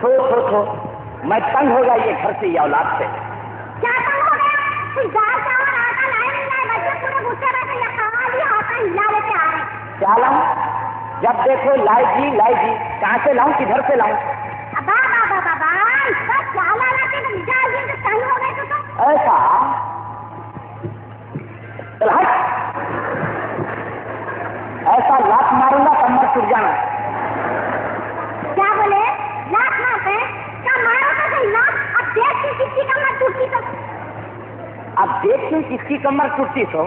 थो मैं तंग हो गया ये घर से, ये औलाद से। क्या तंग हो गया? कुछ दाल चावल आटा लाए नहीं लाए, बच्चे पूरे भूखे बैठे, ये खा लिया आटा हिला लेके आ रहे। क्या लाऊं? जब देखो लाई जी, कहाँ से लाऊं, किधर से लाऊं? अबा बाबा बाबा इसका क्या लाना के निकाल दिए तो तंग हो गए तो ऐसा चल हट, ऐसा लात मारूंगा कमर टूट जाना। क्या बोले? लात मारते क्या? मारो तो सही ना। अब देख के किसकी कमर टूटती तो। अब देख के किसकी कमर टूटती तो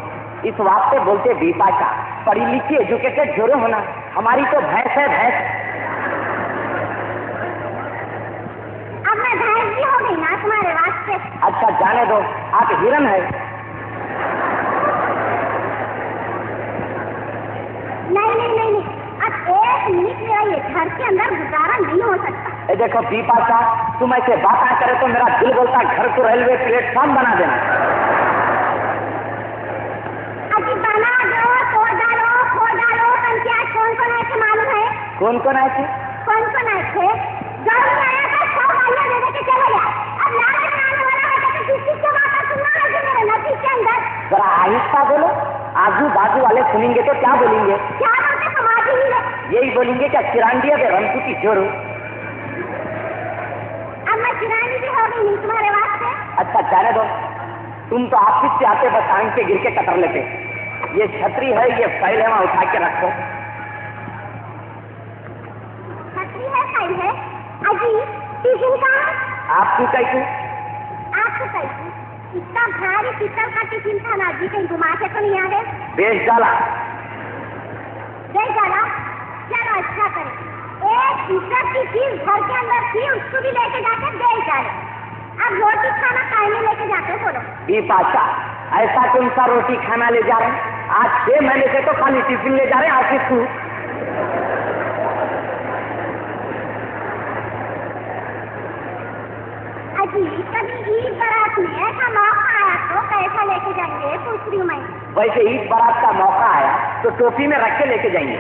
इस वास्ते बोलते विपाशा, पढ़ी लिखी एजुकेटेड जोरे होना। हमारी तो भैंस है, भैंस। अब मैं भैंस भी हो गई ना तुम्हारे वास्ते। अच्छा जाने दो, आप हिरन है। नहीं, अब एक मिनट मेरा ये घर के अंदर गुजारा नहीं हो सकता। देखो विपाशा, तुम ऐसे बात करे तो मेरा दिल बोलता घर को रेलवे प्लेटफॉर्म बना देना। अभी बना दो, फोड़ डालो। पंचायत कौन आए थे मालूम है? कौन आए थे? कौन आए थे? गाँव में आया था, 100 गालियां दे के चले गया। अब नारा बनाने वाला है तो किसी की बात सुनना है कि मेरे नसीब के अंदर। जरा आहिस्ता बोलो, आजू बाजू वाले सुनेंगे तो क्या बोलेंगे? क्या बोलते समाज ही नहीं। यही बोलेंगे क्या चिरांडिया दे रंतु की जोरू। अब मैं चिरानी भी हो गई नहीं तुम्हारे वास्ते। अच्छा जाने दो, तुम तो ऑफिस से आते बस आंख के गिर के कतर लेते। ये छतरी है, ये फाइल है, वहां उठा के रखो। छतरी है, फाइल है। अजी टिफिन कहाँ है? आपको कैसे? आपको कैसे? इतना भारी पीतल का टिफिन था ना जी, कहीं घुमा के तो नहीं आ गए? बेच डाला। चलो अच्छा करें, एक पीतल की चीज घर के अंदर थी, उसको भी लेके जाके बेच डाले। अब रोटी खाना खाने लेके जाते बोलो। विपाशा, ऐसा कौन सा रोटी खाना ले जा रहे हैं? आज 6 महीने से तो खाली टिफिन ले जा रहे हैं ऑफिस को। अजी कभी ईद बारात में ऐसा मौका आया तो पैसा लेके जाएंगे, पूछ रही हूँ मैं। वैसे ईद बारात का मौका आया तो टोपी में रख के लेके जाएंगे।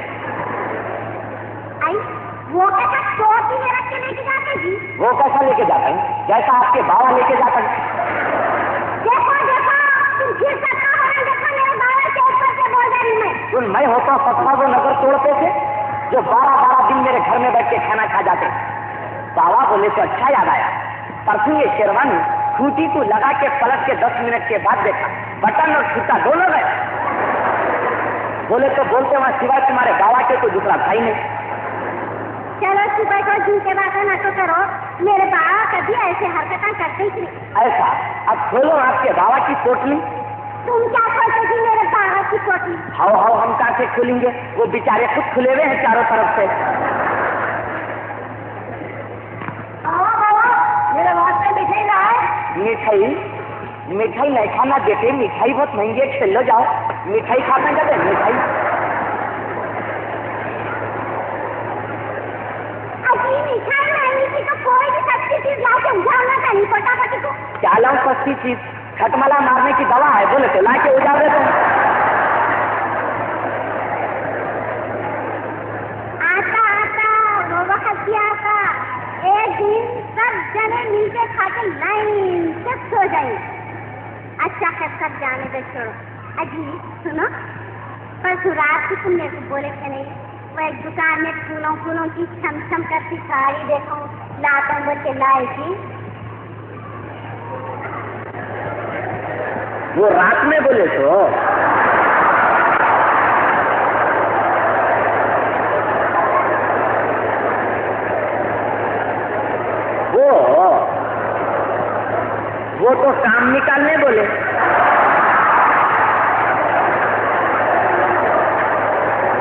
वो कैसा टोपी में रख के लेके जाते जी? वो कैसा लेके जाते हैं? जैसा आपके बाबा लेके जाते हैं। देखो तुम फिर सत्ता हो रहे, देखो मेरे बाबा के ऊपर से बोल रही मैं। सुन, मैं होता सत्ता वो नजर तोड़ते थे जो 12 दिन मेरे घर में बैठ के खाना खा जाते। बाबा बोले तो अच्छा याद आया, परसों ये शेरवानी खूटी को लगा के पलट के 10 मिनट के बाद देखा, बटन और छूटा दोनों गए। बोले तो बोलते वहां सिवाय तुम्हारे बाबा के कोई दूसरा भाई नहीं। चलो सुबह को झूठे बातें ना तो करो, मेरे बाबा कभी ऐसे हरकतें करते ही नहीं। ऐसा? अब खोलो आपके बाबा की पोटली। तुम क्या खोलते थी मेरे बाबा की पोटली? हाउ हम कहाँ से खोलेंगे? वो बेचारे खुद खुले हुए हैं चारों तरफ से। मेरे वास्ते मिठाई लाए। मिठाई नहीं खाना बेटे, मिठाई बहुत महंगी है, खेलो जाओ। मिठाई खाना जाते मिठाई। मिठाई महंगी थी तो कोई भी सस्ती चीज ला के उजाड़ना चाहिए फटाफट को। क्या लाऊं सस्ती चीज? खटमला मारने की दवा है, बोले तो ला के उजाड़ दे। आता वो वक्त भी आता, एक दिन सब जने मिलके खा के लाइन से सो जाए। अच्छा कर सब जाने दे, छोड़ो। अजी सुनो, परसों रात को तुम मेरे को बोले थे नहीं, वो एक दुकान में फूलों की छम करती साड़ी देखो लाता बोल के लाई थी। वो रात में बोले तो वो तो काम निकालने बोले।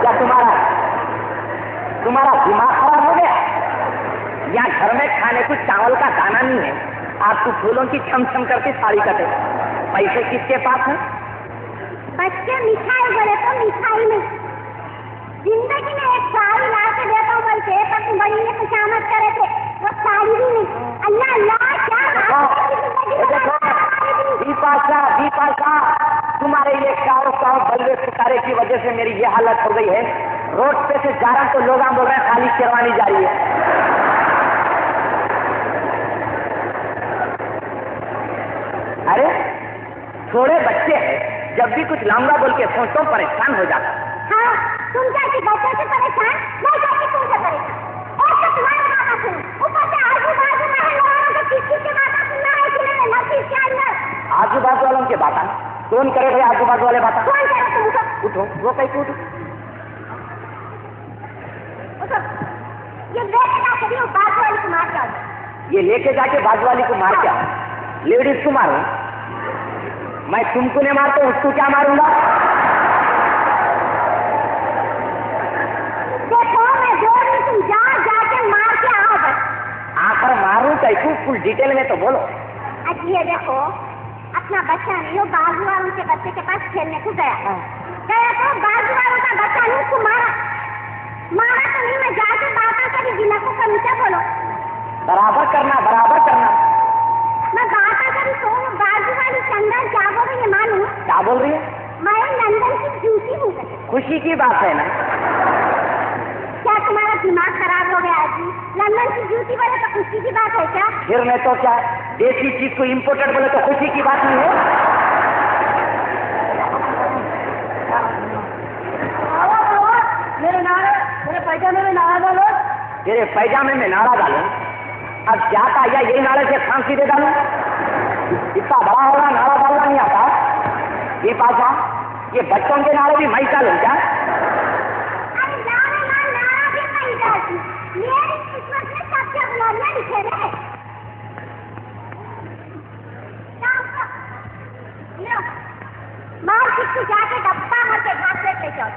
क्या तुम्हारा दिमाग खराब हो गया? या घर में खाने को चावल का दाना नहीं है, आपको फूलों की छम करती साड़ी कटे। पैसे किसके पास हैं? बच्चे मिठाई बोले तो मिठाई में जिंदगी में एक साड़ी ला के देता हूँ बोलते, पर तुम बड़ी ने खुशामद करे थे, वो साड़ी भी नहीं। अल्लाह क्या विपाशा, तुम्हारे ये काव बल्ले सितारे की वजह से मेरी ये हालत हो गई है। रोड पे से जा रहा तो लोग बोल रहे हैं खाली शेरवानी जा रही है। अरे थोड़े बच्चे हैं, जब भी कुछ लाऊंगा बोल के सोचो परेशान हो जाता। हाँ, तुम कैसे बच्चों से परेशान, मैं कैसे तुमसे परेशान। और तो तुम्हारी बात सुन, ऊपर से आजू बाजू में लोगों के किसी की बात सुनना है कि नहीं, नसीब के अंदर। आजू बाजू वालों की बात कौन करे भाई? आजू बाजू वाले बात कौन करे? तुम उठो, उठो, वो कैसे उठो? उठो, ये लेके जाके भी बाजू वाली को मार के, ये लेके जाके बाजू वाली को मार के आओ। लेडीज को मारो? मैं तुमको नहीं मारता हूँ, उसको क्या मारूंगा? देखो मैं जोर में तुम जाके मार के आओ बस। आकर मारूं कैसे? फुल डिटेल में तो बोलो। अच्छा ये देखो, अपना बच्चा नहीं, वो बाजू वालों के बच्चे के पास खेलने को गया। गया तो बाजू वालों का बच्चा नहीं, उसको मारा तो नहीं, मैं जाके बात करी बिना को कमी क्या बोलो। बराबर करना, बराबर करना। मैं बात करी तो बाजू वाली चंदन क्या बोल रही है मालूम? क्या बोल रही है? मैं लंदन की जूती हूँ। खुशी की बात है ना? क्या तुम्हारा दिमाग खराब हो गया जी? लंदन की जूती बोले तो खुशी की बात है क्या? फिर मैं तो क्या, देसी चीज को इम्पोर्टेड बोले तो खुशी की बात नहीं है? मेरे पैजामे में नारा डालो। तेरे पैजामे में नारा डालूं? अब जाता या यही नारे से फांसी दे डालूं? इतना बड़ा होगा, नारा डालना नहीं आता? ये पासा, ये बच्चों के नारे भी मैं डालूं क्या? अरे नारा भी नहीं डालती, मेरी किस्मत में सबसे बुलंदियां लिखे रहे। मार्केट को जाके डब्बा भर के घासलेट ले जाओ।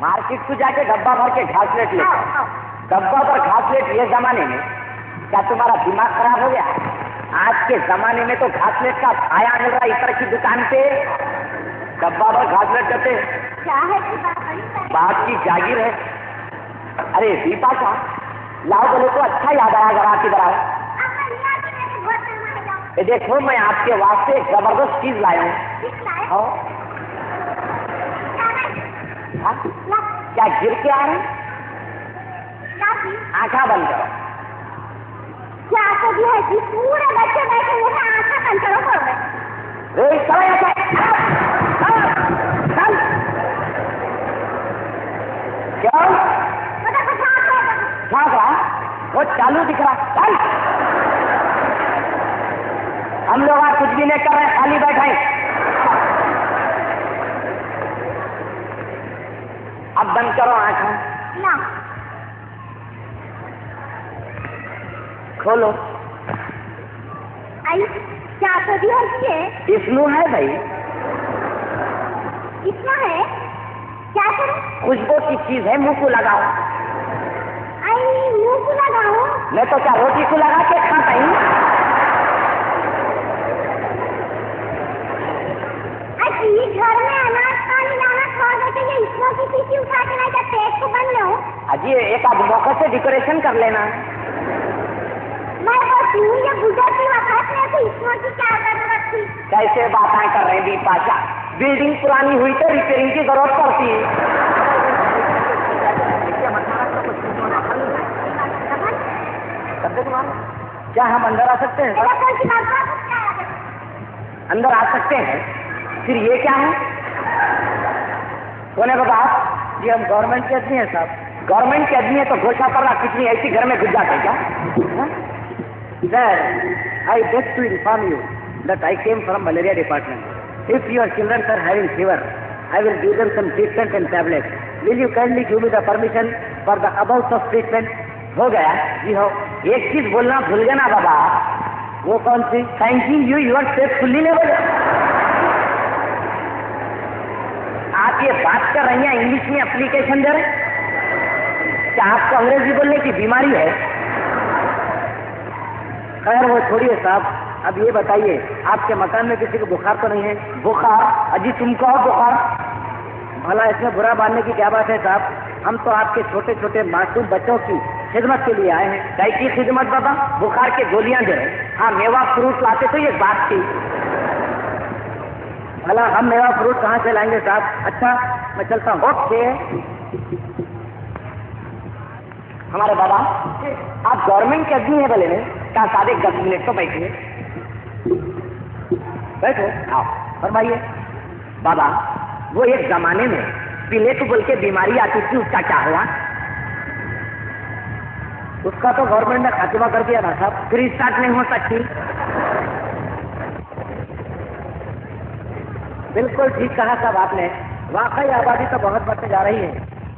मार्केट को जाके डब्बा भर के घासलेट ले जाओ? डब्बा पर घासलेट ये जमाने में क्या तुम्हारा दिमाग खराब हो गया? आज के जमाने में तो घासलेट का छाया मिल रहा है इतर की दुकान पे, डब्बा पर घासलेट देते। क्या है कि बात की जागीर है। अरे दीपा का लाओ बोले तो अच्छा याद आया जरा की तरह। ये देखो मैं आपके वास्ते एक जबरदस्त चीज लाया हूँ। क्या गिर के आ रहे? आंखा बंद करो। क्या तो भी है कि पूरे बच्चे बैठे हुए हैं, आंखा बंद करो बोल रहे। क्यों? वो चालू दिख रहा। चल, हम लोग आज कुछ भी नहीं कर रहे, खाली बैठे। अब बंद करो आंखा। ना खोलो। आई क्या तो भी है? इसमें है भाई, इतना है क्या करूं? खुशबू की चीज है, मुंह को लगाओ। आई मुंह को लगाऊं? मैं तो क्या रोटी को लगा के खाता ही। अजी घर में अनाज पानी लाना छोड़ देते, ये इसमें की पीछे उठा के लाए, पेट को बन लो। अजी एक आध मौके से डेकोरेशन कर लेना। मैं बस यूं ये गुजरती वक्त में तो इसमें की क्या जरूरत थी? कैसे बातें कर रहे हैं पाशा? बिल्डिंग पुरानी हुई तो रिपेयरिंग की जरूरत पड़ती है। क्या हम अंदर आ सकते हैं? अंदर आ सकते हैं। फिर ये क्या है? कौन है बाबा? जी हम गवर्नमेंट के आदमी है साहब। गवर्नमेंट के आदमी है तो घोषणा पर कितनी ऐसी घर में घुस जाते क्या? Sir, I beg to inform you that I came from malaria department. If your children are having fever, I will give them some treatment and tablets. Will you kindly give me the permission for the above of treatment? हो गया जी हो। एक चीज बोलना भूल गए ना बाबा। वो कौन सी? Thanking you your safe fully level. आप ये बात कर रही हैं, इंग्लिश में एप्लीकेशन दे रहे? क्या आपको अंग्रेजी बोलने की बीमारी है? खैर वो छोड़िए साहब, अब ये बताइए आपके मकान में किसी को बुखार तो नहीं है? बुखार? अजी तुमको और बुखार? भला इसमें बुरा मानने की क्या बात है साहब? हम तो आपके छोटे छोटे मासूम बच्चों की खिदमत के लिए आए हैं। गाय की खिदमत बाबा? बुखार के गोलियां दे रहे। हाँ मेवा फ्रूट लाते तो ये बात थी। भला हम मेवा फ्रूट कहाँ से लाएंगे साहब? अच्छा मैं चलता हूँ। ओके। हमारे बाबा आप गवर्नमेंट के आदमी है बोले ने? क्या साढ़े 10 मिनट तो बैठिए। बैठो। आओ फरमाइए। बाबा वो एक जमाने में प्लेग बोल के बीमारी आती थी, उसका क्या हुआ? उसका तो गवर्नमेंट ने खात्मा कर दिया ना साहब, फिर स्टार्ट नहीं हो सकती। बिल्कुल ठीक कहा साहब आपने, वाकई आबादी तो बहुत बढ़ते जा रही है।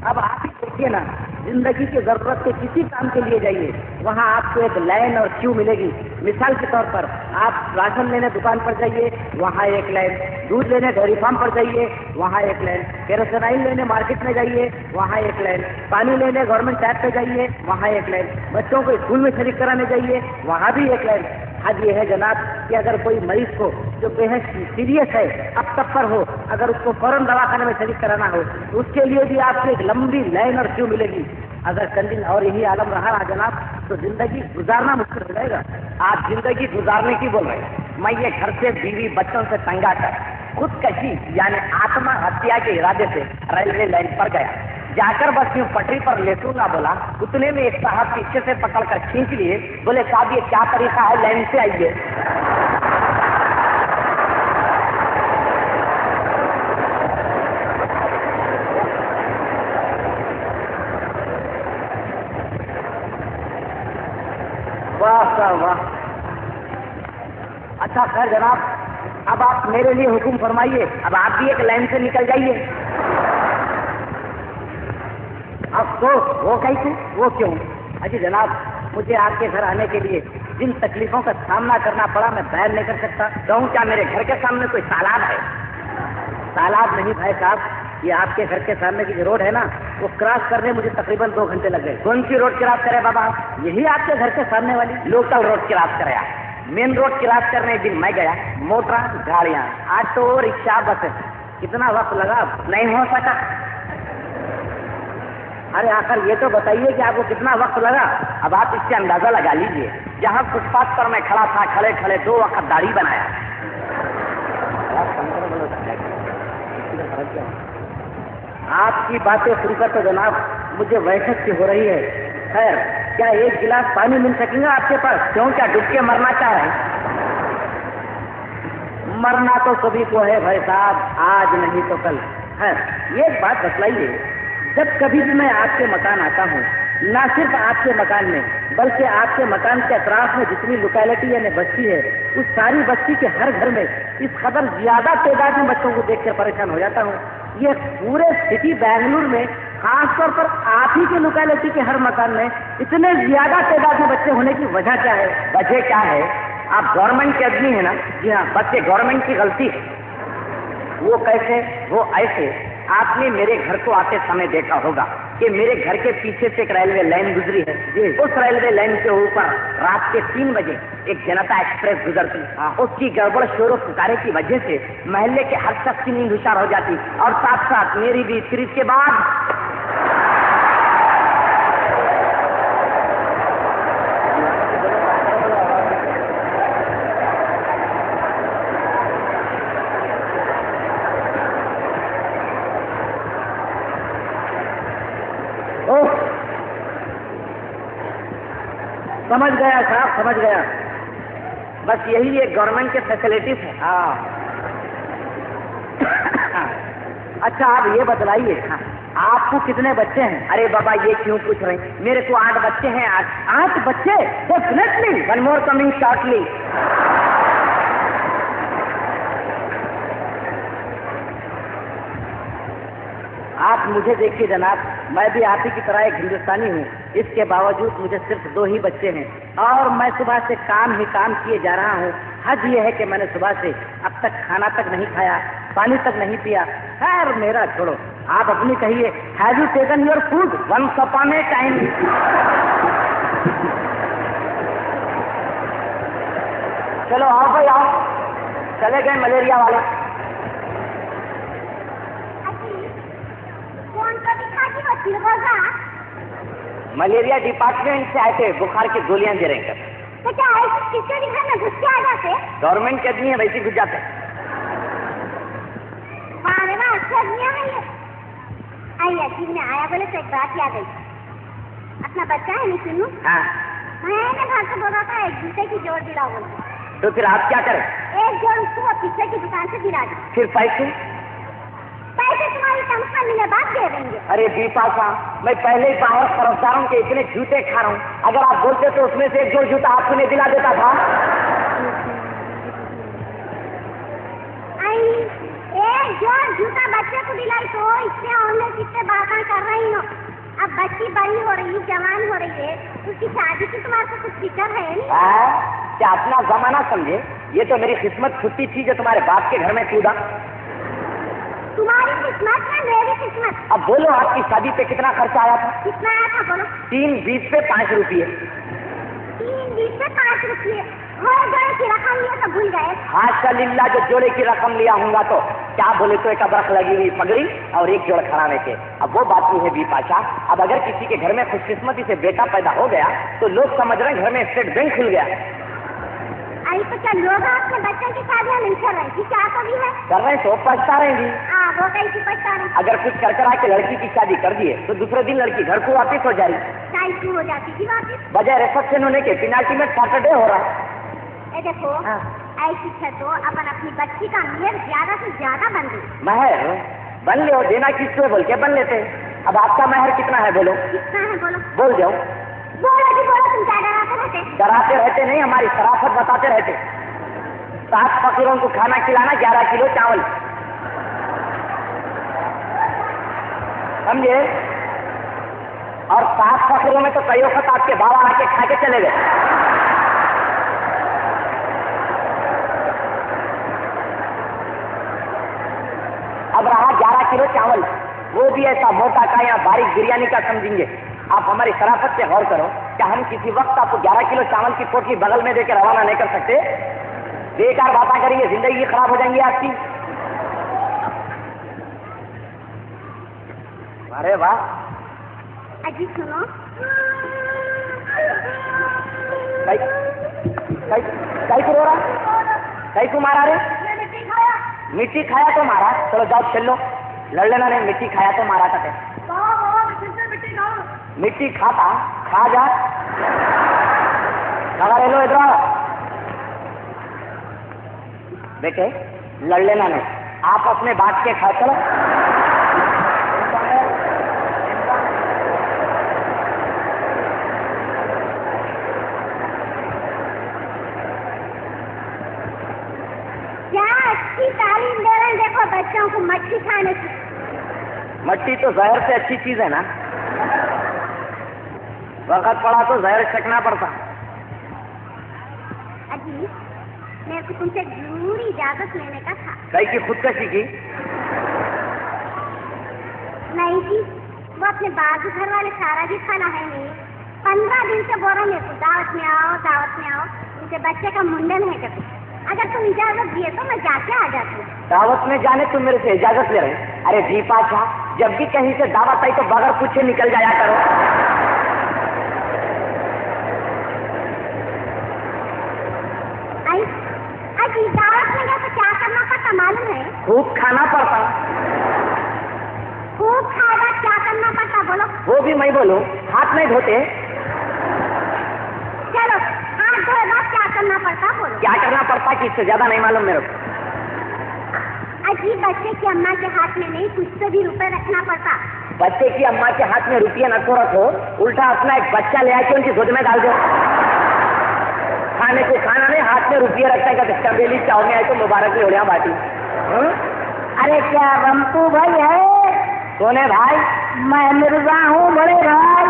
अब आप ही देखिए ना, जिंदगी की जरूरत के किसी काम के लिए जाइए, वहाँ आपको एक लाइन और क्यू मिलेगी। मिसाल के तौर पर आप राशन लेने दुकान पर जाइए, वहाँ एक लाइन, दूध लेने डेयरी फार्म पर जाइए, वहाँ एक लाइन, केरोसिन लेने मार्केट में जाइए, वहाँ एक लाइन, पानी लेने गवर्नमेंट टैप पे जाइए, वहाँ एक लाइन, बच्चों को स्कूल में शरीक कराने जाइए, वहाँ भी एक लाइन। हद ये है जनाब कि अगर कोई मरीज को जो बेहद सीरियस है, अब तक पर हो, अगर उसको फौरन दवाखाने में शरीक कराना हो, तो उसके लिए भी आपको एक लंबी लाइन और क्यू मिलेगी। अगर कंडीशन और यही आलम रहा जनाब, तो जिंदगी गुजारना मुश्किल हो जाएगा। आप जिंदगी गुजारने की बोल रहे हैं, मैं ये घर से बीवी बच्चों से तंगा कर खुदकशी यानी आत्महत्या के इरादे से रेलवे लाइन पर गया। जाकर बस यूं पटरी पर लेटूंगा बोला, उतने में एक साहब पीछे से पकड़कर खींच लिए, बोले साहब ये क्या तरीका है, लाइन से आइए। वाह साहब वाह। अच्छा खैर जनाब, अब आप मेरे लिए हुक्म फरमाइए, अब आप भी एक लाइन से निकल जाइए। अब तो वो कैसे, वो क्यों? अजी जनाब, मुझे आपके घर आने के लिए जिन तकलीफों का सामना करना पड़ा मैं बयान नहीं कर सकता। कहूँ क्या मेरे घर के सामने कोई तालाब है? तालाब नहीं भाई साहब, ये आपके घर के सामने की जो रोड है ना, वो क्रॉस करने मुझे तकरीबन 2 घंटे लग गए। कौन सी रोड क्रॉस करे बाबा? यही आपके घर के सामने वाली लोकल रोड क्रॉस कराया। मेन रोड क्रॉस करने एक दिन मैं गया, मोटर गाड़ियाँ, ऑटो रिक्शा बस, कितना वक्त लगा, नहीं हो सका। अरे आखिर ये तो बताइए कि आपको कितना वक्त लगा। अब आप इससे अंदाजा लगा लीजिए, जहाँ फुटपाथ पर मैं खड़ा था, खड़े खड़े 2 वक्त दाढ़ी बनाया। आपकी बातें सुनकर तो जनाब मुझे वहशत सी हो रही है। खैर क्या एक गिलास पानी मिल सकेगा आपके पास? क्यों, क्या डूब के मरना चाहे? मरना तो सभी को है भाई साहब, आज नहीं तो कल। है एक बात बतलाइए, जब कभी भी मैं आपके मकान आता हूँ, ना सिर्फ आपके मकान में बल्कि आपके मकान के अतराफ में जितनी लोकेलिटी यानी बस्ती है, उस सारी बस्ती के हर घर में इस कदर ज्यादा तादाद में बच्चों को देखकर परेशान हो जाता हूँ। ये पूरे सिटी बेंगलुरु में खासतौर पर आप ही की लोकेलिटी के हर मकान में इतने ज्यादा तादाद में बच्चे होने की वजह क्या है? वजह क्या है? आप गवर्नमेंट के आदमी है ना? जी हाँ, बच्चे गवर्नमेंट की गलती है। वो कैसे? वो ऐसे, आपने मेरे घर को आते समय देखा होगा कि मेरे घर के पीछे से एक रेलवे लाइन गुजरी है जी। उस रेलवे लाइन के ऊपर रात के 3 बजे एक जनता एक्सप्रेस गुजरती। उसकी गड़बड़ शोर पुकारे की वजह से महल्ले के हर शख्स की नींद हुशार हो जाती और साथ साथ मेरी भी। फिर इसके बाद समझ गया साहब, समझ गया। बस यही एक गवर्नमेंट के फैसिलिटीज है। हाँ अच्छा आप ये बतलाइए, आपको कितने बच्चे हैं? अरे बाबा ये क्यों पूछ रहे हैं? मेरे को 8 बच्चे हैं। 8 बच्चे? Definitely, one more coming shortly. आप मुझे देखिए जनाब, मैं भी आप ही की तरह एक हिंदुस्तानी हूँ। इसके बावजूद मुझे सिर्फ 2 ही बच्चे हैं और मैं सुबह से काम ही काम किए जा रहा हूँ। हद ये है कि मैंने सुबह से अब तक खाना तक नहीं खाया, पानी तक नहीं पिया। खैर मेरा छोड़ो, आप अपनी कहिए। Have you taken your food once upon a time? चलो आओ भाई आओ। चले गए मलेरिया वाले। मलेरिया डिपार्टमेंट से आए थे, बुखार की गोलियां दे रहे हैं। तो क्या किसके भी घर में घुस के आ जाते? गवर्नमेंट के आदमी है, वैसे घुस जाते। अरे वाह, अच्छा आदमी है ये। आइए अजीब ने आया बोले तो एक बात याद आई। अपना बच्चा है नहीं सुनू? हाँ। मैंने घर से बोला था एक दूसरे की जोड़ दिला बोला। तो फिर आप क्या करें? एक जोड़ उसको पीछे की दुकान से दिला दो। फिर पैसे? पैसे तुम्हारी तनख्वाह मिलने बाद दे देंगे। अरे बीपाशा, मैं पहले ही बाहर कर्मचारियों के इतने जूते खा रहा हूँ, अगर आप बोलते तो उसमें से एक जोड़ जूता आपको नहीं दिला देता था। एक जोड़ जूता बच्चे को दिलाई तो इससे ऑनलाइन कितने बातें कर रही हो। अब बच्ची बड़ी हो रही, जवान हो रही है, उसकी शादी की तुम्हारे को कुछ फिक्र है नहीं? क्या अपना जमाना समझे? ये तो मेरी किस्मत छुट्टी थी जो तुम्हारे बाप के घर में कूदा। तुम्हारी किस्मत है मेरी किस्मत। अब बोलो, आपकी शादी पे कितना खर्चा आया था? कितना आया था बोलो? 3 20 पे 5 रुपये। 3 20 पे 5 रुपये? जोड़े की रकम लिया तो भूल गए। हाशा लिल्ला, जो जोड़े की रकम लिया होगा तो क्या बोले, तो एक अबरख लगी हुई पगड़ी और एक जोड़ खड़ाने के। अब वो बात नहीं है बीपाशा। अब अगर किसी के घर में खुशकिस्मती से बेटा पैदा हो गया तो लोग समझ रहे हैं घर में स्टेट बैंक खुल गया। अरे तो क्या लोग अपने बच्चों की शादियां नहीं कर रहे? क्या तो भी है कर रहे हैं तो पछता रहेंगी। वो कैसी पछता रही? अगर कुछ कर करा के लड़की की शादी कर दिए तो दूसरे दिन लड़की घर को वापिस हो जाएगी। शादी हो जाती थी वापिस, बजाय रिसेप्शन होने के पेनाल्टी में सैटरडे हो रहा है। देखो ऐसी है तो अपन अपनी बच्ची का मेहर ज्यादा से ज्यादा बन दे। महर बन लो, देना किसको बोल के बन लेते। अब आपका महर कितना है बोलो? कितना है बोलो? बोल जाओ। बोलो जी बोलो, तुम क्या डराते रहते? डराते रहते नहीं, हमारी शराफत बताते रहते। 7 फकीरों को खाना खिलाना, 11 किलो चावल, समझे? और 7 फकीरों में तो कई वक्त आपके बाबा आके खा के चले गए। अब रहा 11 किलो चावल, वो भी ऐसा मोटा का या बारीक बिरयानी का समझेंगे। आप हमारी शराफत से गौर करो, क्या हम किसी वक्त आपको 11 किलो चावल की पोटली बगल में देकर रवाना नहीं कर सकते? बेकार बातें करेंगे, जिंदगी खराब हो जाएंगी आपकी। अरे वाह। अजी सुनो, कई को रो रहा, कई को मारा रे? मिट्टी खाया तो मारा। चलो जाओ खेल लो, लड़ लेना नहीं। मिट्टी खाया तो मारा था। मिट्टी खाता खा जा, खड़ा रह लो। इधर बेटे, लड़ लेना नहीं, आप अपने बात के खा। चलो तालीम दे रहे हैं। देखो बच्चों को मट्टी खाने की। मट्टी तो जहर से अच्छी चीज है ना, वक्त पड़ा तो जहर छकना पड़ता। अजी मेरे को तुमसे जरूरी इजाजत लेने का था। कई की खुदकशी की? नहीं जी, वो अपने बाजू घर वाले सारा जी खाना है नहीं। 15 दिन से बोल रहे हैं दावत में आओ, दावत में आओ। उनके बच्चे का मुंडन है कभी। अगर तुम इजाजत दिए तो मैं जाके आ जाती हूँ। दावत में जाने तुम मेरे से इजाजत ले रहे? अरे बीपाशा, जब भी कहीं से दावत आई तो बगैर पूछे निकल जाया करो। अजी दावत में गया तो क्या करना पड़ता मालूम है? खूब खाना पड़ता। खूब खाएगा, क्या करना पड़ता बोलो? वो भी मैं बोलूं, हाथ नहीं धोते? चलो हाथ धोएगा, क्या करना पड़ता बोलो? क्या करना पड़ता कि इससे ज्यादा नहीं मालूम मेरे को। अजीब, बच्चे की अम्मा के हाथ में नहीं, कुछ तो भी रुपए रखना पड़ता। बच्चे की अम्मा के हाथ में रुपया न तो रखो, उल्टा अपना एक बच्चा ले आके उनकी गोद में डाल दो। खाने को खाना नहीं, हाथ में रुपये रखता है। चमेली चाव में आए तो मुबारक लोड़िया बाटी। अरे क्या रमपू भाई है? सोने भाई, मैं मिर्जा हूँ बड़े भाई।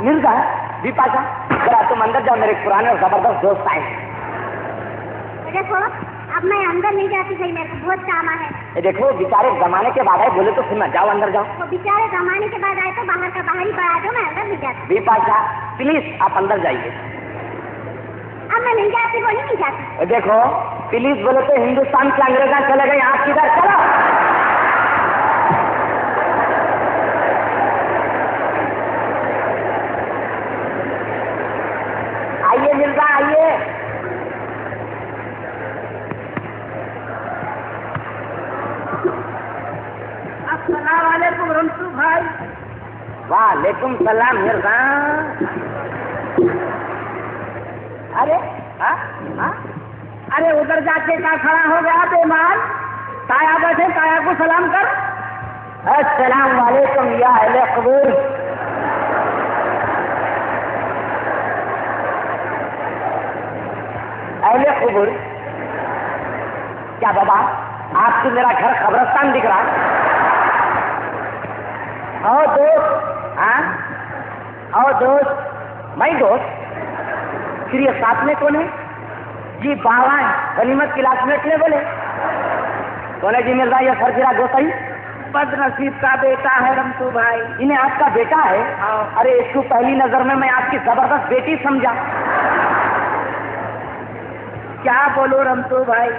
मिर्जा? बीपाशा जरा तुम अंदर जाओ, मेरे पुराने और जबरदस्त दोस्त आए। देखो अब मैं अंदर नहीं जाती भाई, मेरे को बहुत काम है। देखो बेचारे जमाने के बाद आए, बोले तो सुनना, जाओ अंदर जाओ। वो बेचारे जमाने के बाद आए तो बाहर का बाहर ही बढ़ा दो, मैं अंदर नहीं जाती। बीपाशा प्लीज आप अंदर जाइए। अब मैं नहीं जाती, बोली नहीं जाती। देखो प्लीज बोले तो हिंदुस्तान के अंग्रेजा चले गए, आप किधर? चलो आइए मिर्जा, आइए। अस्सलाम वालेकुम रमसू भाई। वालेकुम सलाम मिर्जा। अरे हाँ हाँ, अरे उधर जाके क्या खड़ा हो गया बेमान? ताया बैठे, ताया को सलाम कर। अस्सलाम वालेकुम या अहले कबूर। अहले कबूर क्या बाबा, आपको मेरा घर कब्रिस्तान दिख रहा? आओ दोस्त। हाँ आओ दोस्त। मैं दोस्त? फिर ये साथ में कौन है जी? बाबा है, गनीमत क्लासमेट ने बोले। कौन है जी मिर्जा? ये सरफिरा गोसाई बदनसीब का बेटा है रमतू भाई। इन्हें आपका बेटा है? अरे इसको पहली नजर में मैं आपकी जबरदस्त बेटी समझा। क्या बोलो रमतू भाई,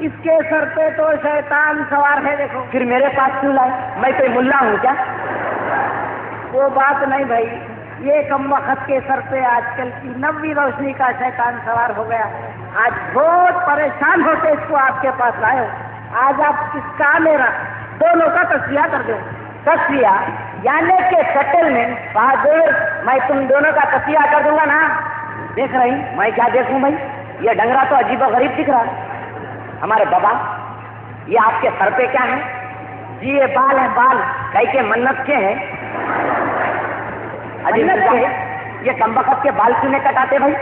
इसके सर पे तो शैतान सवार है। देखो फिर मेरे पास क्यों लाए? मैं कोई मुल्ला हूँ क्या? वो बात नहीं भाई, ये कमबख्त के सर पे आजकल की नवी रोशनी का शैतान सवार हो गया। आज बहुत परेशान होते इसको आपके पास लाए हो। आज आप इसका मेरा दोनों का तस्वीर कर दो। तस्वीर यानी के सेटलमेंट? बहादुर, मैं तुम दोनों का तस्वीर कर दूंगा ना। देख रही मैं क्या देखूं भाई? ये डंगरा तो अजीब गरीब दिख रहा। हमारे बाबा, ये आपके सर पे क्या है जी? ये बाल है, बाल कई के मन्नत के हैं। अजीब है ये कमबख्त के बाल क्यों नहीं कटाते भाई?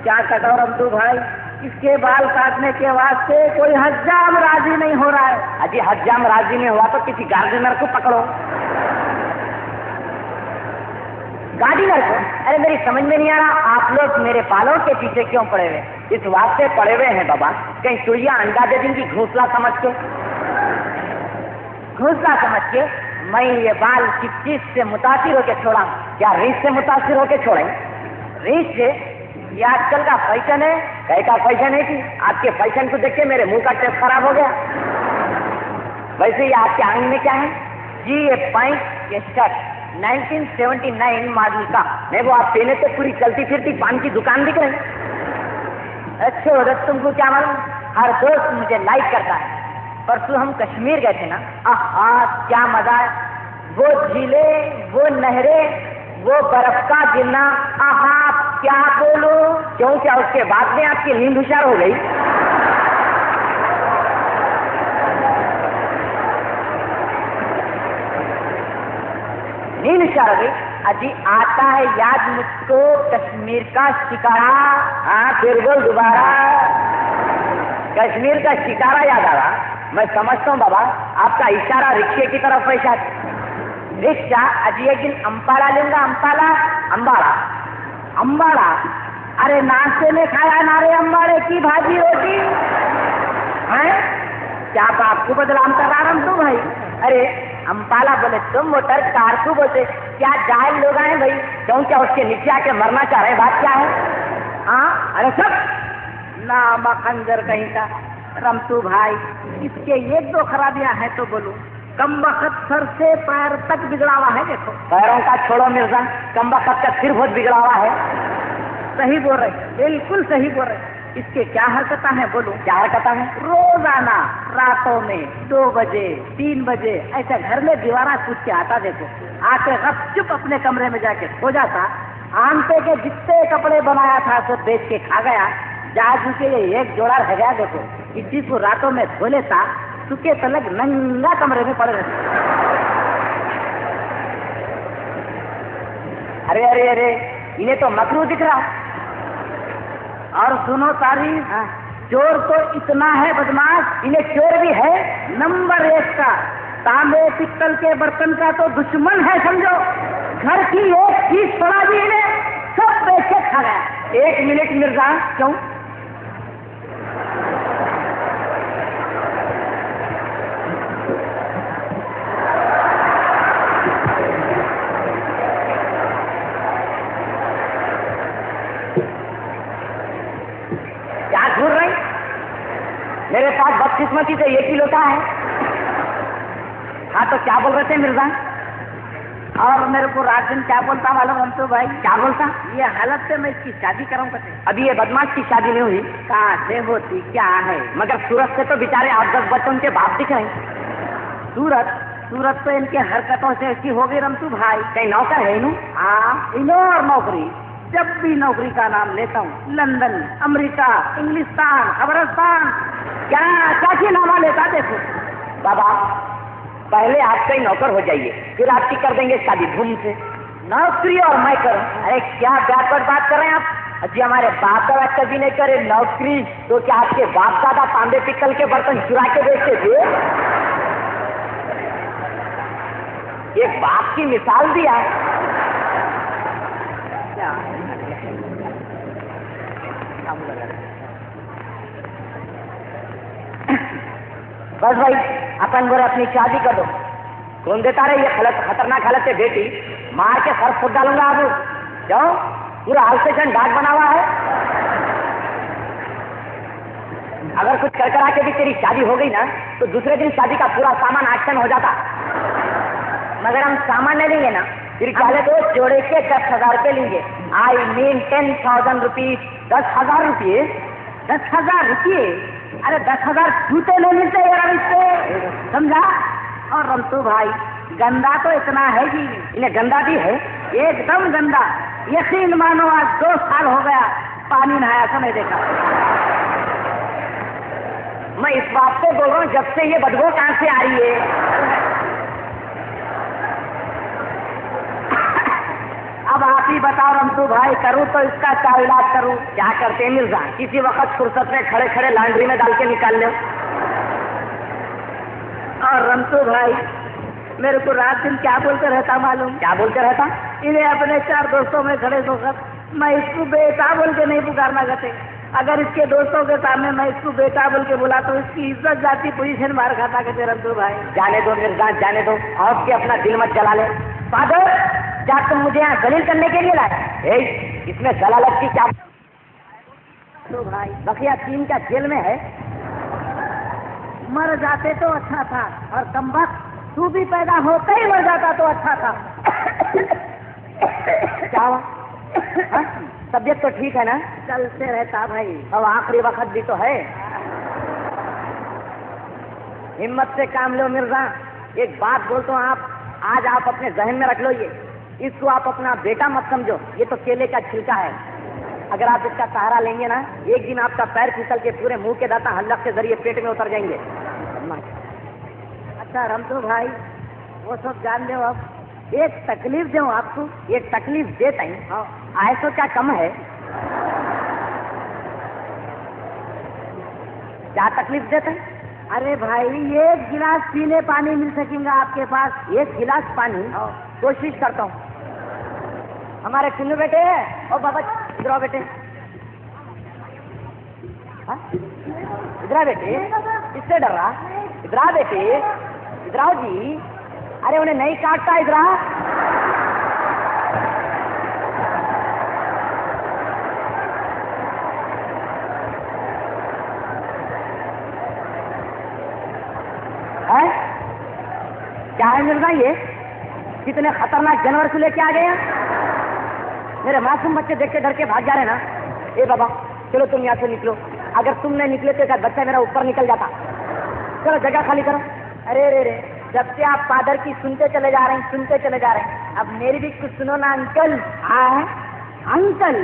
क्या कटाओ रमतू भाई, इसके बाल काटने के वास्ते कोई हज्जाम राजी नहीं हो रहा है। अजी हज्जाम राजी नहीं हुआ तो किसी गार्डनर को पकड़ो। गार्डनर को? अरे मेरी समझ में नहीं आ रहा, आप लोग मेरे बालों के पीछे क्यों पड़े हुए? इस वास्ते पड़े हुए हैं बाबा, कहीं चिड़िया अंडा दे देंगी घोंसला समझ के। घोंसला समझ के मैं ये बाल किस चीज से मुतासिर होकर छोड़ा? क्या रीछ से मुतासिर होकर छोड़े? रीछ से? ये आजकल का फैशन है। कहीं का फैशन है कि आपके फैशन को देख के मेरे मुंह का टेस्ट खराब हो गया। वैसे ये आपके आंग में क्या है जी? ये पैंट, ये शर्ट 1979 मॉडल का। नहीं वो आप पहने तो पूरी चलती फिरती पान की दुकान दिख रही। अच्छे उधर तुमको क्या मालूम, हर दोस्त मुझे लाइक करता है। परसों हम कश्मीर गए थे ना, आहा क्या मजा है। वो झीलें, वो नहरें, वो बर्फ का गिरना, आहा क्या बोलो। क्यों? क्या उसके बाद में आपकी नींद हुशार हो गई? नींद हुशार हो गई? अजी आता है याद मुझको कश्मीर का शिकारा। हाँ फिर बोल दोबारा। कश्मीर का शिकारा याद आ रहा। मैं समझता हूँ बाबा, आपका इशारा रिक्शे की तरफ है शायद। रिक्शा? अजी एक दिन अम्बाला लूंगा। अम्बाला? अम्बाड़ा? अम्बाड़ा? अरे नाश्ते में खाया नारे अम्बाड़े की भाजी रोटी है। क्या बाप को बदलाम कर रहा हम तू भाई? अरे अम्बाला बोले तुम, मोटर कार को बोलते। क्या जाहिल लोग आए भाई? क्यों? क्या उसके नीचे आके मरना चाह रहे? बात क्या है? हाँ अरे सब नामा खंजर कहीं का। रमतू भाई, इसके एक दो खराबियां हैं तो बोलो। कमबख्त सर से पैर तक बिगड़ा हुआ है। देखो पैरों का छोड़ो मिर्जा, कमबख्त का सिर बहुत बिगड़ा हुआ है। सही बोल रहे, बिल्कुल सही बोल रहे। इसके क्या हरकतें हैं बोलो? क्या हरकतें हैं? रोजाना रातों में 2 बजे 3 बजे ऐसा घर में दीवारा कूद के आता। देखो आके गपचुप अपने कमरे में जाके सो जाता। आंटे के जितने कपड़े बनाया था सब बेच के खा गया। जादू के लिए एक जोड़ा रह गया। देखो इसी को रातों में धो लेता, सुखे तलक नंगा कमरे में पड़े रहते। अरे अरे अरे इन्हें तो मकरू दिख रहा। और सुनो सारी, चोर तो इतना है बदमाश, इन्हें चोर भी है नंबर 1 का। तांबे पित्तल के बर्तन का तो दुश्मन है समझो। घर की एक चीज पड़ा भी इन्हें सब बेच के खा गया। 1 मिनट मिर्जा। क्यों? मेरे पास बदकिस्मती से 1 ही लोटा है। हाँ तो क्या बोल रहे थे मिर्जा? और मेरे को राजन क्या बोलता मालूम हम तो भाई? क्या बोलता? ये हालत से मैं इसकी शादी कराऊं कहते। अभी ये बदमाश की शादी नहीं हुई। कहाँ से होती क्या है? मगर सूरत से तो बेचारे 8-10 बच्चों के बाप दिख रहे। सूरत तो इनके हरकतों से ऐसी हो गई रमतू भाई। कहीं नौकर है इन्हों? हाँ इनो और नौकरी जब भी नौकरी का नाम लेता हूँ लंदन, अमेरिका, इंग्लिस्तान, खबरस्तान, क्या की नामा लेता देखो। बाबा पहले आप कहीं नौकर हो जाइए, फिर आपकी कर देंगे शादी धूम से। नौकरी और मैं करूं? अरे क्या बैकवर्ड बात कर रहे हैं आप? जी हमारे बाप दादा कभी नहीं करे नौकरी, तो क्या आपके बाप दादा तांबे पिक्कल के बर्तन चुरा के बेचते थे? एक बाप की मिसाल दिया। बस भाई अपन बोले अपनी शादी कर दो। कौन देता रहे ये खतरनाक हालत है बेटी, मार के सर फूट डालूंगा। आप जाओ, पूरा हाल स्टेशन डाक बना हुआ है। अगर कुछ कर करा के भी तेरी शादी हो गई ना, तो दूसरे दिन शादी का पूरा सामान एक्शन हो जाता। मगर हम सामान नहीं लेंगे ना, फिर पहले तो जोड़े के 10,000 रुपये लेंगे। I mean 10,000 rupees. 10,000 रुपये? 10,000 रुपये? अरे 10,000 जूते नहीं मिलते यार इससे, समझा? और रमतू भाई गंदा तो इतना है कि इन्हें गंदा भी है, एकदम गंदा। यकीन मानो आज 2 साल हो गया पानी नहाया था नहीं देखा। मैं इस बात से बोल रहा हूँ जब से ये बदबू कहां से आ रही है। अब आप ही बताओ रमतू भाई, करूँ तो इसका क्या इलाज करूँ? क्या करते हैं मिर्जा, किसी वक्त फुर्सत में खड़े खड़े लॉन्ड्री में डाल के निकाल लो। और रमतू भाई मेरे को रात दिन क्या बोलते रहता मालूम? क्या बोलते रहता? इन्हें अपने 4 दोस्तों में खड़े होकर मैं इसको बेटा बोल के नहीं पुकारना करते। अगर इसके दोस्तों के सामने मैं इसको बेटा बोल के बोला तो इसकी इज्जत जाती, पोजीशन मार खाता कहते रमतू भाई। जाने दो मिर्जा जाने दो, और के अपना दिल मत जला ले। फादर क्या तुम मुझे यहाँ दलील करने के लिए लाए? इसमें दलालत की क्या? तो भाई बखिया 3 क्या जेल में है? मर जाते तो अच्छा था, और कमबख्त तू भी पैदा होते ही मर जाता तो अच्छा था। क्या हुआ? तबीयत तो ठीक है ना? चलते रहता भाई, अब आखिरी वक्त भी तो है। हिम्मत से काम लो मिर्जा। एक बात बोलता हूँ, आज आप अपने जहन में रख लो, इसको आप अपना बेटा मत समझो, ये तो केले का छिलका है। अगर आप इसका सहारा लेंगे ना, एक दिन आपका पैर फिसल के पूरे मुंह के दांत हल्लक के जरिए पेट में उतर जाएंगे। अच्छा रमतू भाई वो सब जान लो। अब एक तकलीफ दूं आपको, एक तकलीफ देता ही ऐसा क्या कम है? क्या तकलीफ देता है? अरे भाई 1 गिलास पीने पानी मिल सकेगा आपके पास? 1 गिलास पानी? कोशिश करता हूँ। हमारे सुनो बेटे, ओ बाबा इधर आओ बेटे। इधर आ बेटे, इससे डर रहा? इधर आ बेटे, इधर आओ जी। अरे उन्हें नहीं काटता, इधर आ। क्या है मिर्जा ये? कितने खतरनाक जानवर को लेके आ गए हैं। मेरे मासूम बच्चे देख के डर के भाग जा रहे ना। ए बाबा चलो तुम यहाँ से निकलो, अगर तुम नहीं निकले तो एक बच्चा मेरा ऊपर निकल जाता। चलो जगह खाली करो। अरे रे रे, जब से आप फादर की सुनते चले जा रहे हैं, सुनते चले जा रहे हैं, अब मेरी भी कुछ सुनो ना अंकल। अंकल?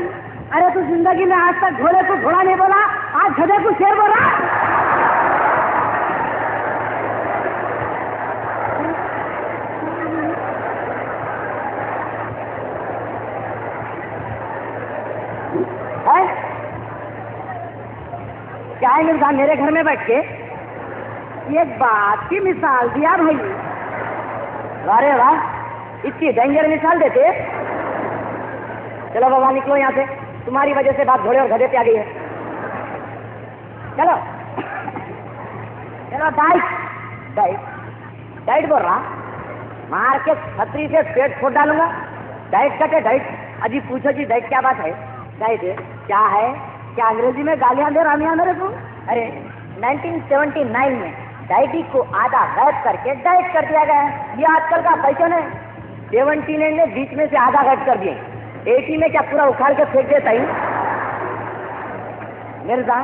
अरे तू जिंदगी में आज तक घोड़े को घोड़ा नहीं बोला, आज गधे को शेर बोला। क्या है मिर्जा मेरे घर में बैठ के एक बात की मिसाल दिया भाई। अरे वाह, इतनी डेंजर मिसाल देते। चलो बाबा निकलो यहाँ से, तुम्हारी वजह से बात घोड़े और गधे पे आ गई है। चलो चलो डाइट डाइट डाइट बोल रहा, मार के छतरी से पेट फोड़ डालूंगा। डाइट कटे डाइट? अजी पूछो जी डाइट क्या बात है? डाइट क्या है? क्या अंग्रेजी में गालियां दे रामिया मेरे को? अरे 1979 में डाइटी को आधा गायब करके डाइट कर दिया गया है। ये आजकल का फैशन है। 79 ने बीच में से आधा गायब कर दिए, 80 में क्या पूरा उखाड़ के फेंक देता ही। मिर्जा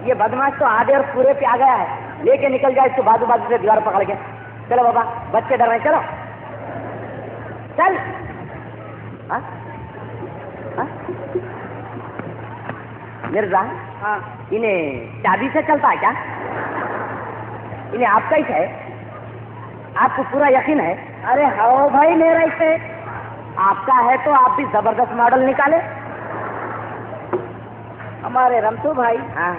ये बदमाश तो आधे और पूरे पे आ गया है, लेके निकल जाए इसको बाजू बाजू से दीवार पकड़ के। चलो बाबा बच्चे डर रहे, चलो चल। हाँ? हाँ? मिर्जा, हाँ, इन्हें चाबी से चलता है क्या? इन्हें आपका ही है? आपको पूरा यकीन है? अरे हाँ भाई मेरा इसे। आपका है तो आप भी जबरदस्त मॉडल निकाले। हमारे रमतू भाई, हाँ,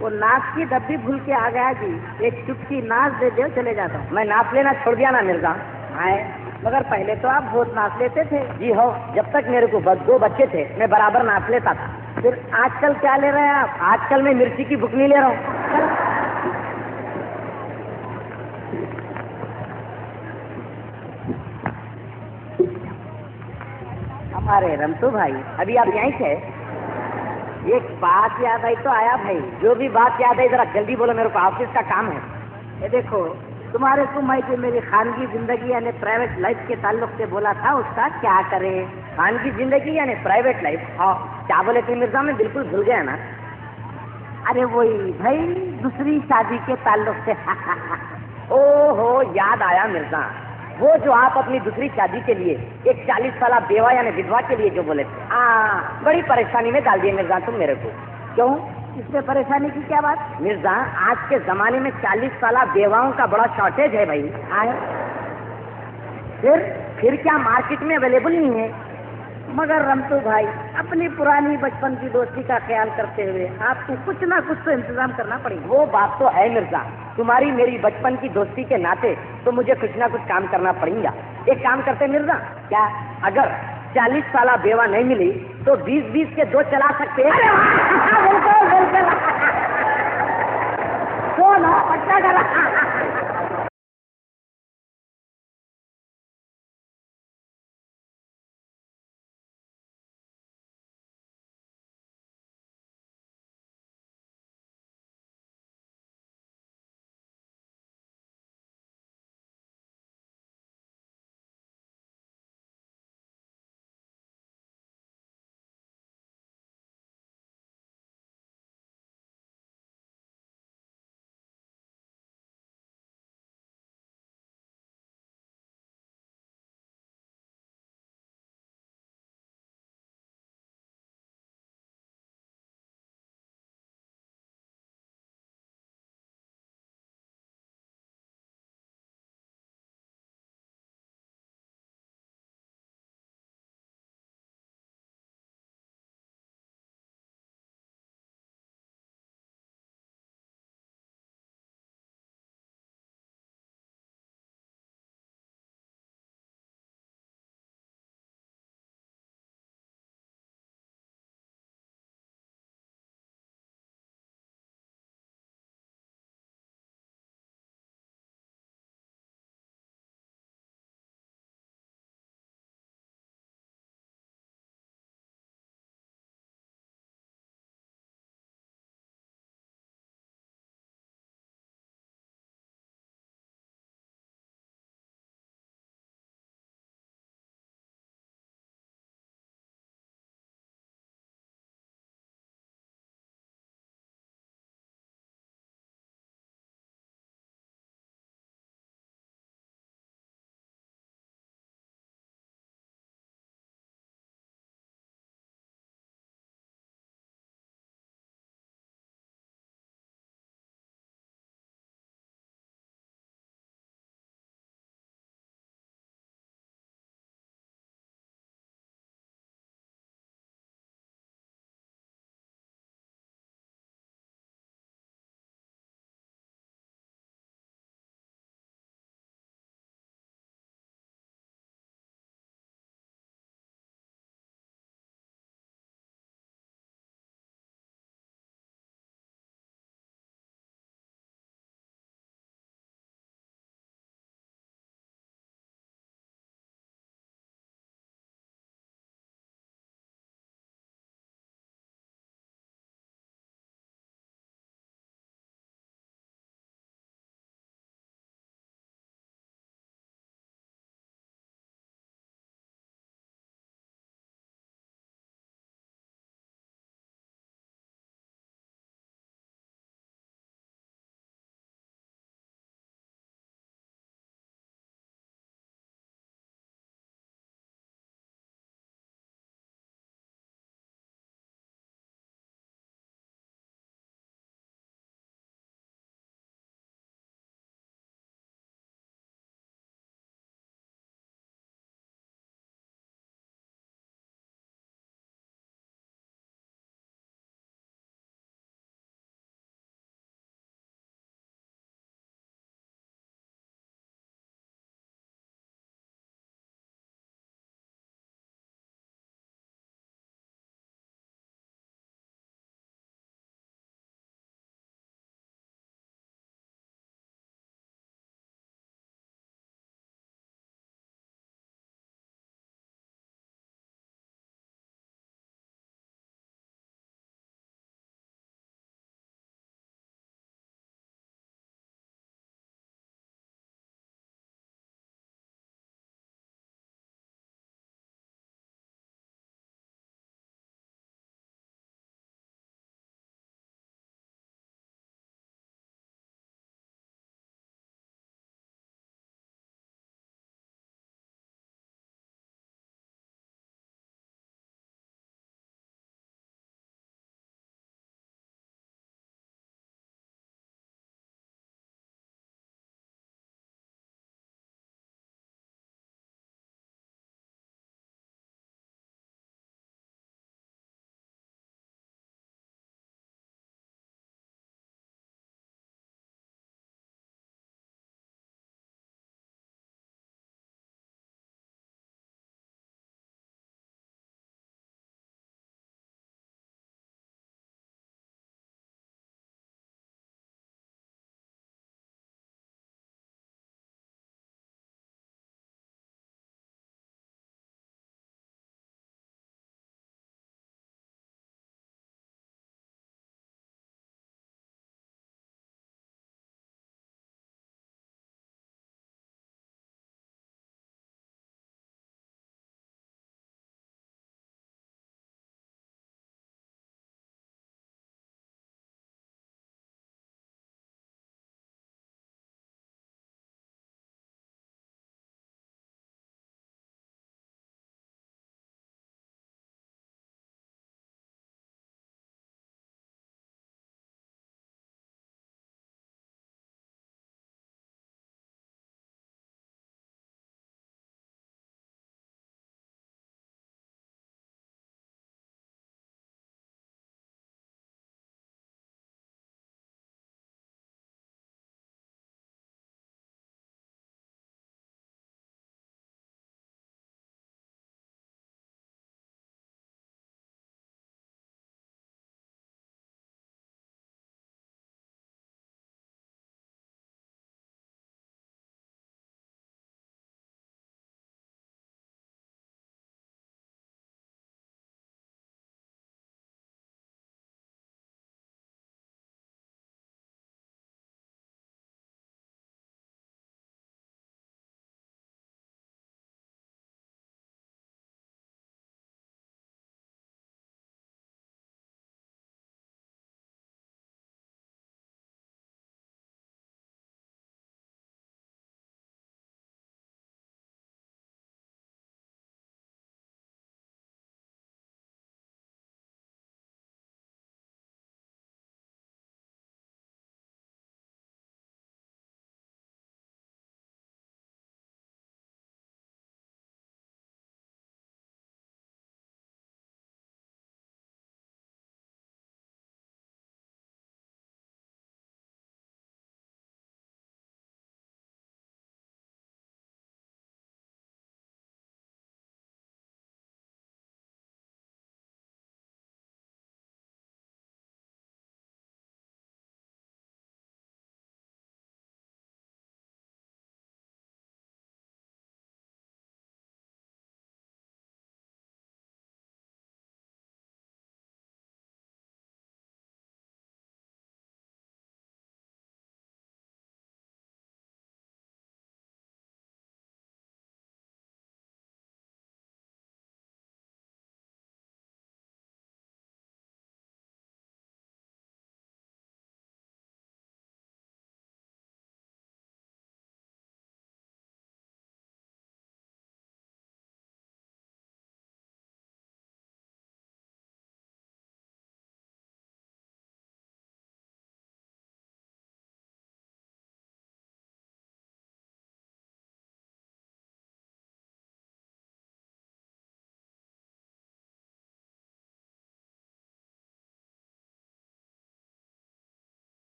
वो नाच की डब्बी भूल के आ गया जी, एक चुटकी नाच दे दो चले जाता हूँ। मैं नाप लेना छोड़ दिया ना मिर्जा। आए, मगर पहले तो आप बहुत नाच लेते थे। जी हो, जब तक मेरे को दो बच्चे थे मैं बराबर नाप लेता था। फिर आजकल क्या ले रहे हैं आप? आजकल मैं मिर्ची की बुकनी ले रहा हूँ। हमारे रमतू भाई, अभी आप यहीं थे? एक बात याद आई तो आया भाई। जो भी बात याद है जरा जल्दी बोलो, मेरे को ऑफिस का काम है। ये देखो, तुम्हारे को मैं जो मेरी खानगी जिंदगी यानी प्राइवेट लाइफ के ताल्लुक से बोला था, उसका क्या करें? खानगी जिंदगी यानी प्राइवेट लाइफ? हाँ, क्या बोले थे मिर्जा? मैं बिल्कुल भूल गया ना। अरे वही भाई, दूसरी शादी के ताल्लुक से। ओहो, याद आया मिर्जा, वो जो आप अपनी दूसरी शादी के लिए एक 40 साल बेवा यानी विधवा के लिए जो बोले थे। हाँ, बड़ी परेशानी में डाल दिए मिर्जा तुम मेरे को। क्यों? इसमें परेशानी की क्या बात? मिर्जा, आज के जमाने में 40 साल बेवाओं का बड़ा शॉर्टेज है भाई। आए, फिर क्या मार्केट में अवेलेबल नहीं है? मगर रमतू भाई, अपनी पुरानी बचपन की दोस्ती का ख्याल करते हुए आपको कुछ ना कुछ तो इंतजाम करना पड़ेगा। वो बात तो है मिर्जा, तुम्हारी मेरी बचपन की दोस्ती के नाते तो मुझे कुछ ना कुछ काम करना पड़ेगा। एक काम करते मिर्जा, क्या? अगर 40 साल बेवा नहीं मिली तो 20-20 के 2 चला सकते हैं। बिल्कुल बिल्कुल। कौन हो? पक्का करा।